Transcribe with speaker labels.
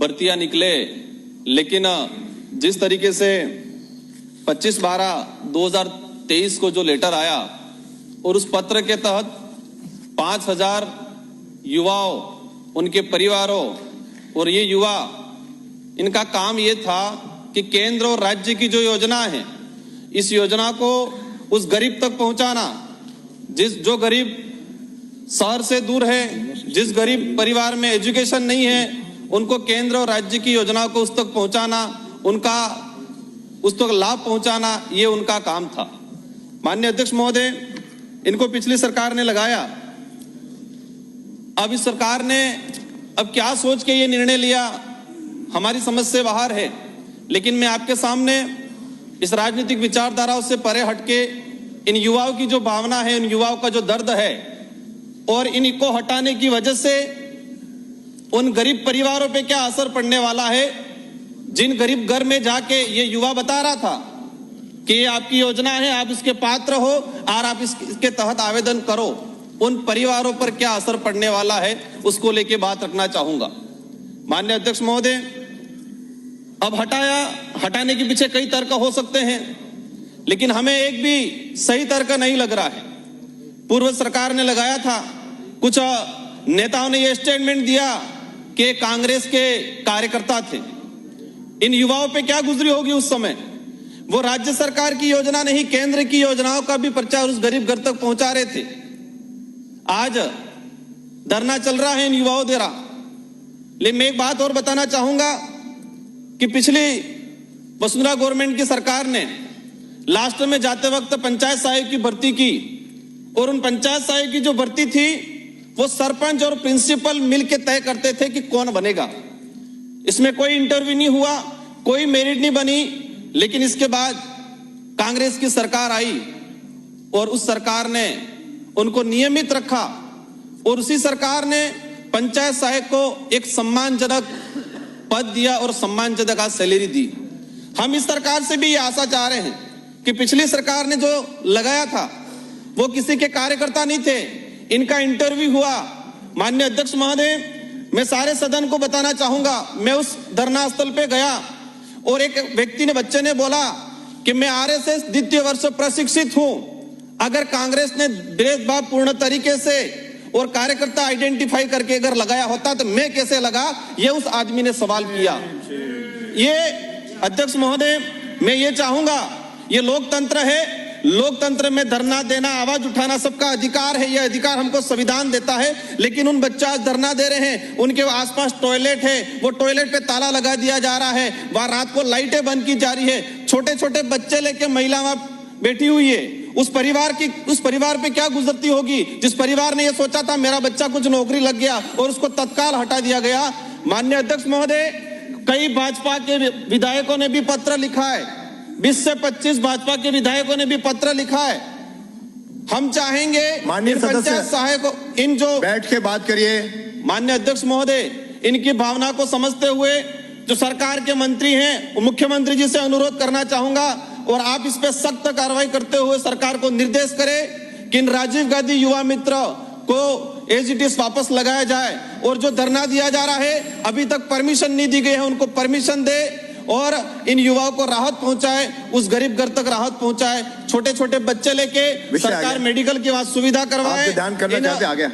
Speaker 1: भर्तियां निकले, लेकिन जिस तरीके से 25/12/2023 को जो लेटर आया और उस पत्र के तहत 5,000 युवाओं, उनके परिवारों और ये युवा, इनका काम ये था कि केंद्र और राज्य की जो योजना है, इस योजना को उस गरीब तक पहुंचाना, जो गरीब शहर से दूर है, जिस गरीब परिवार में एजुकेशन नहीं है, उनको केंद्र और राज्य की योजना को उस तक पहुंचाना, उनका उस तक लाभ पहुंचाना, ये उनका काम था। माननीय अध्यक्ष महोदय, इनको पिछली सरकार ने लगाया। अब इस सरकार ने अब क्या सोच के ये निर्णय लिया, हमारी समझ से बाहर है, लेकिन मैं आपके सामने इस राजनीतिक विचारधाराओं से परे हटके इन युवाओं की जो भावना है, इन युवाओं का जो दर्द है और इनको हटाने की वजह से उन गरीब परिवारों पे क्या असर पड़ने वाला है, जिन गरीब घर में जाके ये युवा बता रहा था कि ये आपकी योजना है, आप इसके पात्र हो और आप इसके तहत आवेदन करो, उन परिवारों पर क्या असर पड़ने वाला है, उसको लेके बात रखना चाहूंगा। माननीय अध्यक्ष महोदय, अब हटाने के पीछे कई तर्क हो सकते हैं, लेकिन हमें एक भी सही तर्क नहीं लग रहा है। पूर्व सरकार ने लगाया था, कुछ नेताओं ने यह स्टेटमेंट दिया कि कांग्रेस के कार्यकर्ता थे। इन युवाओं पे क्या गुजरी होगी उस समय, वो राज्य सरकार की योजना नहीं, केंद्र की योजनाओं का भी प्रचार उस गरीब घर तक पहुंचा रहे थे। आज धरना चल रहा है इन युवाओं द्वारा। लेकिन मैं एक बात और बताना चाहूंगा कि पिछली वसुंधरा गवर्नमेंट की सरकार ने लास्ट में जाते वक्त पंचायत सहायक की भर्ती की, और उन पंचायत सहायक की जो भर्ती थी वो सरपंच और प्रिंसिपल मिलकर तय करते थे कि कौन बनेगा। इसमें कोई इंटरव्यू नहीं हुआ, कोई मेरिट नहीं बनी। लेकिन इसके बाद कांग्रेस की सरकार आई और उस सरकार ने उनको नियमित रखा, और उसी सरकार ने पंचायत सहायक को एक सम्मानजनक पद दिया और सम्मानजनक सैलरी दी। हम इस सरकार से भी ये आशा चाह रहे हैं कि पिछली सरकार ने जो लगाया था वो किसी के कार्यकर्ता नहीं थे, इनका इंटरव्यू हुआ। माननीय अध्यक्ष महोदय, मैं सारे सदन को बताना चाहूंगा, मैं उस धरना स्थल पे गया और एक व्यक्ति ने, बच्चे ने बोला कि मैं आरएसएस द्वितीय वर्ष प्रशिक्षित हूं, अगर कांग्रेस ने भेदभाव पूर्ण तरीके से और कार्यकर्ता आइडेंटिफाई करके अगर लगाया होता तो मैं कैसे लगा, ये उस आदमी ने सवाल किया। ये अध्यक्ष महोदय, मैं ये चाहूंगा, ये लोकतंत्र है, लोकतंत्र में धरना देना, आवाज उठाना सबका अधिकार है, यह अधिकार हमको संविधान देता है। लेकिन उन बच्चे आज धरना दे रहे हैं, उनके आसपास टॉयलेट है, वो टॉयलेट पे ताला लगा दिया जा रहा है, वहां रात को लाइटें बंद की जा रही है, छोटे छोटे बच्चे लेके महिला वहां बैठी हुई है। उस परिवार पे क्या गुजरती होगी, जिस परिवार ने यह सोचा था मेरा बच्चा कुछ नौकरी लग गया और उसको तत्काल हटा दिया गया। माननीय अध्यक्ष महोदय, कई भाजपा के विधायकों ने भी पत्र लिखा है, 20 से 25 भाजपा के विधायकों ने भी पत्र लिखा है। हम चाहेंगे
Speaker 2: माननीय
Speaker 1: पंचायत सहायकों, इन जो
Speaker 2: बैठ के बात करिए।
Speaker 1: माननीय अध्यक्ष महोदय, इनकी भावना को समझते हुए जो सरकार के मंत्री हैं, मुख्यमंत्री जी से अनुरोध करना चाहूंगा और आप इस पे सख्त कार्रवाई करते हुए सरकार को निर्देश करें कि इन राजीव गांधी युवा मित्र को एज इट इज वापस लगाया जाए, और जो धरना दिया जा रहा है अभी तक परमिशन नहीं दी गई है, उनको परमिशन दे और इन युवाओं को राहत पहुंचाए, उस गरीब घर तक राहत पहुंचाए। छोटे छोटे बच्चे लेके सरकार मेडिकल की सुविधा करवाए।
Speaker 2: ध्यान करना चाहते, आ गया।